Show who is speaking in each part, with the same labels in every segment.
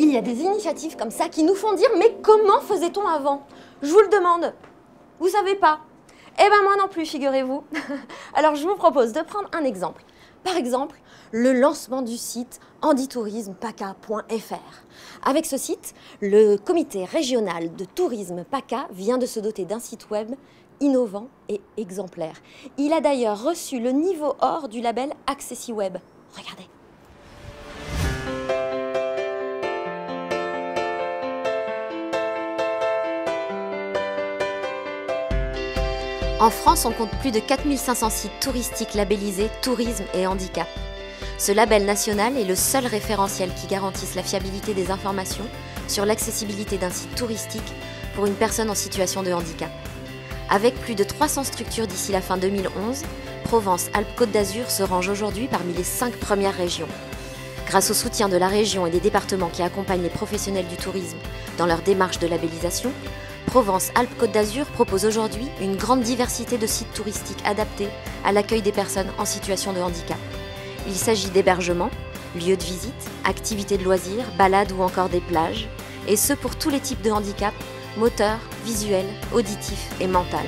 Speaker 1: il y a des initiatives comme ça qui nous font dire « Mais comment faisait-on avant ?» Je vous le demande. Vous savez pas? Eh ben moi non plus, figurez-vous. Alors je vous propose de prendre un exemple. Par exemple, le lancement du site handitourisme-paca.fr. Avec ce site, le comité régional de tourisme PACA vient de se doter d'un site web innovant et exemplaire. Il a d'ailleurs reçu le niveau or du label AccessiWeb. Regardez. En France, on compte plus de 4500 sites touristiques labellisés tourisme et handicap. Ce label national est le seul référentiel qui garantisse la fiabilité des informations sur l'accessibilité d'un site touristique pour une personne en situation de handicap. Avec plus de 300 structures d'ici la fin 2011, Provence-Alpes-Côte d'Azur se range aujourd'hui parmi les 5 premières régions. Grâce au soutien de la région et des départements qui accompagnent les professionnels du tourisme dans leur démarche de labellisation, Provence-Alpes-Côte d'Azur propose aujourd'hui une grande diversité de sites touristiques adaptés à l'accueil des personnes en situation de handicap. Il s'agit d'hébergements, lieux de visite, activités de loisirs, balades ou encore des plages, et ce pour tous les types de handicap, moteur, visuel, auditif et mental.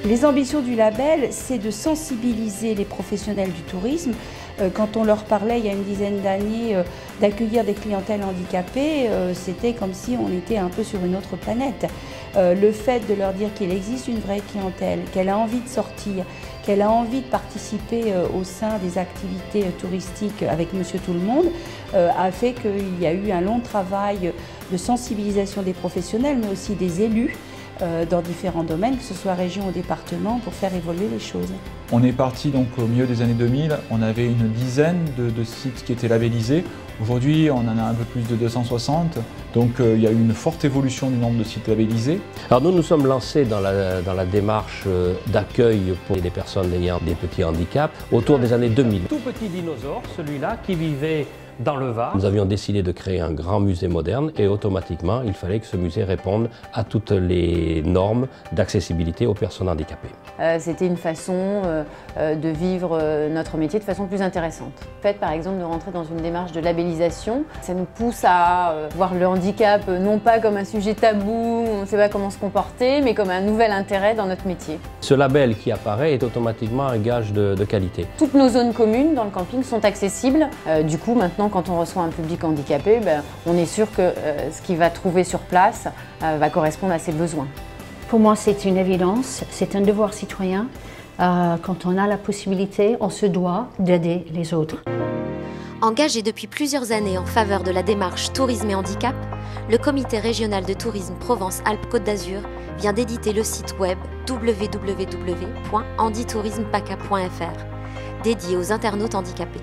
Speaker 2: Les ambitions du label, c'est de sensibiliser les professionnels du tourisme. Quand on leur parlait il y a une dizaine d'années d'accueillir des clientèles handicapées, c'était comme si on était un peu sur une autre planète. Le fait de leur dire qu'il existe une vraie clientèle, qu'elle a envie de sortir, qu'elle a envie de participer au sein des activités touristiques avec Monsieur Tout-le-Monde, a fait qu'il y a eu un long travail de sensibilisation des professionnels, mais aussi des élus, dans différents domaines, que ce soit région ou département, pour faire évoluer les choses.
Speaker 3: On est parti donc au milieu des années 2000, on avait une dizaine de sites qui étaient labellisés. Aujourd'hui, on en a un peu plus de 260, donc il y a eu une forte évolution du nombre de sites labellisés.
Speaker 4: Alors nous sommes lancés dans la démarche d'accueil pour les personnes ayant des petits handicaps autour des années 2000. Tout petit dinosaure, celui-là, qui vivait dans le Var. Nous avions décidé de créer un grand musée moderne et automatiquement, il fallait que ce musée réponde à toutes les normes d'accessibilité aux personnes handicapées.
Speaker 5: C'était une façon de vivre notre métier de façon plus intéressante. Le fait, par exemple, de rentrer dans une démarche de labellisation, ça nous pousse à voir le handicap non pas comme un sujet tabou, on ne sait pas comment se comporter, mais comme un nouvel intérêt dans notre métier.
Speaker 4: Ce label qui apparaît est automatiquement un gage de qualité.
Speaker 5: Toutes nos zones communes dans le camping sont accessibles. Du coup, maintenant, quand on reçoit un public handicapé, on est sûr que ce qu'il va trouver sur place va correspondre à ses besoins.
Speaker 6: Pour moi, c'est une évidence, c'est un devoir citoyen. Quand on a la possibilité, on se doit d'aider les autres.
Speaker 1: Engagé depuis plusieurs années en faveur de la démarche Tourisme et Handicap, le Comité régional de tourisme Provence-Alpes-Côte d'Azur vient d'éditer le site web www.handitourismepaca.fr, dédié aux internautes handicapés.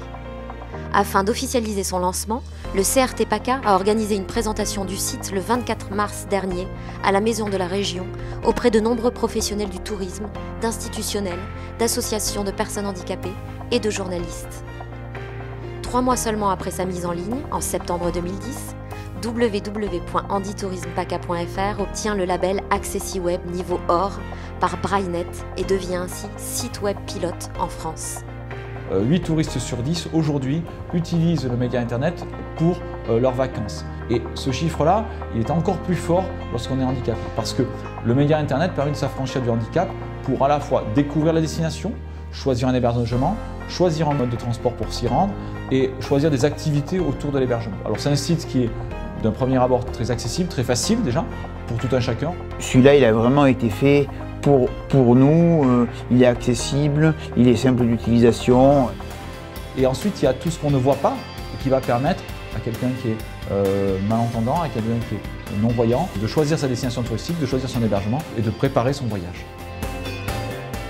Speaker 1: Afin d'officialiser son lancement, le CRT PACA a organisé une présentation du site le 24 mars dernier à la Maison de la Région auprès de nombreux professionnels du tourisme, d'institutionnels, d'associations de personnes handicapées et de journalistes. 3 mois seulement après sa mise en ligne, en septembre 2010, www.handitourismepaca.fr obtient le label AccessiWeb niveau or par Braillenet et devient ainsi site web pilote en France.
Speaker 3: 8 touristes sur 10 aujourd'hui utilisent le média internet pour leurs vacances. Et ce chiffre-là, il est encore plus fort lorsqu'on est handicapé. Parce que le média internet permet de s'affranchir du handicap pour à la fois découvrir la destination, choisir un hébergement, choisir un mode de transport pour s'y rendre et choisir des activités autour de l'hébergement. Alors c'est un site qui est d'un premier abord très accessible, très facile déjà, pour tout un chacun.
Speaker 7: Celui-là, il a vraiment été fait pour nous, il est accessible, il est simple d'utilisation.
Speaker 3: Et ensuite, il y a tout ce qu'on ne voit pas et qui va permettre à quelqu'un qui est malentendant, à quelqu'un qui est non-voyant, de choisir sa destination touristique, de choisir son hébergement et de préparer son voyage.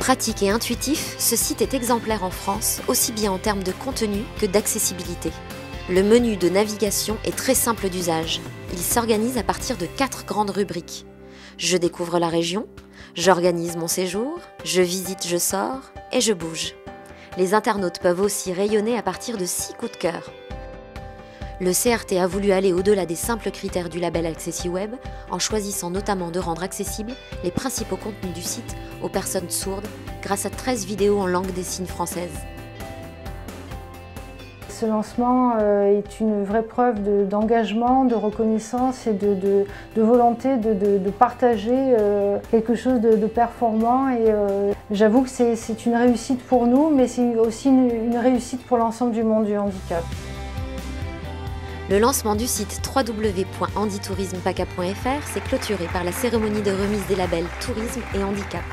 Speaker 1: Pratique et intuitif, ce site est exemplaire en France, aussi bien en termes de contenu que d'accessibilité. Le menu de navigation est très simple d'usage. Il s'organise à partir de 4 grandes rubriques. Je découvre la région, j'organise mon séjour, je visite, je sors et je bouge. Les internautes peuvent aussi rayonner à partir de 6 coups de cœur. Le CRT a voulu aller au-delà des simples critères du label AccessiWeb en choisissant notamment de rendre accessibles les principaux contenus du site aux personnes sourdes grâce à 13 vidéos en langue des signes française.
Speaker 8: Ce lancement est une vraie preuve d'engagement, de reconnaissance et de volonté de partager quelque chose de performant. Et j'avoue que c'est une réussite pour nous, mais c'est aussi une réussite pour l'ensemble du monde du handicap.
Speaker 1: Le lancement du site www.handitourismepaca.fr s'est clôturé par la cérémonie de remise des labels Tourisme et Handicap,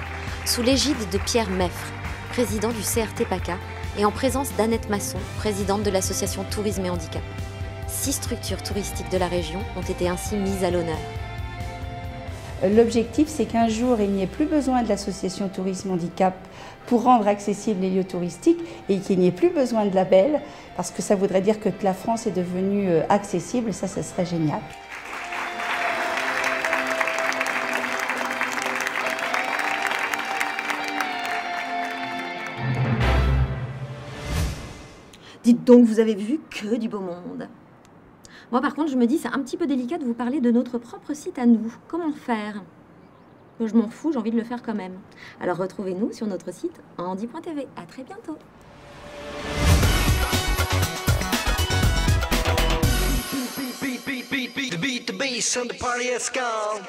Speaker 1: sous l'égide de Pierre Meffre, président du CRT PACA, et en présence d'Annette Masson, présidente de l'association Tourisme et Handicap. 6 structures touristiques de la région ont été ainsi mises à l'honneur.
Speaker 2: L'objectif, c'est qu'un jour, il n'y ait plus besoin de l'association Tourisme Handicap pour rendre accessibles les lieux touristiques et qu'il n'y ait plus besoin de label, parce que ça voudrait dire que la France est devenue accessible, ça serait génial.
Speaker 9: Dites donc, vous avez vu que du beau monde. Moi, par contre, je me dis, c'est un petit peu délicat de vous parler de notre propre site à nous. Comment faire? Je m'en fous, j'ai envie de le faire quand même. Alors, retrouvez-nous sur notre site handi.tv. À très bientôt.
Speaker 10: Beat the bass and the party has gone.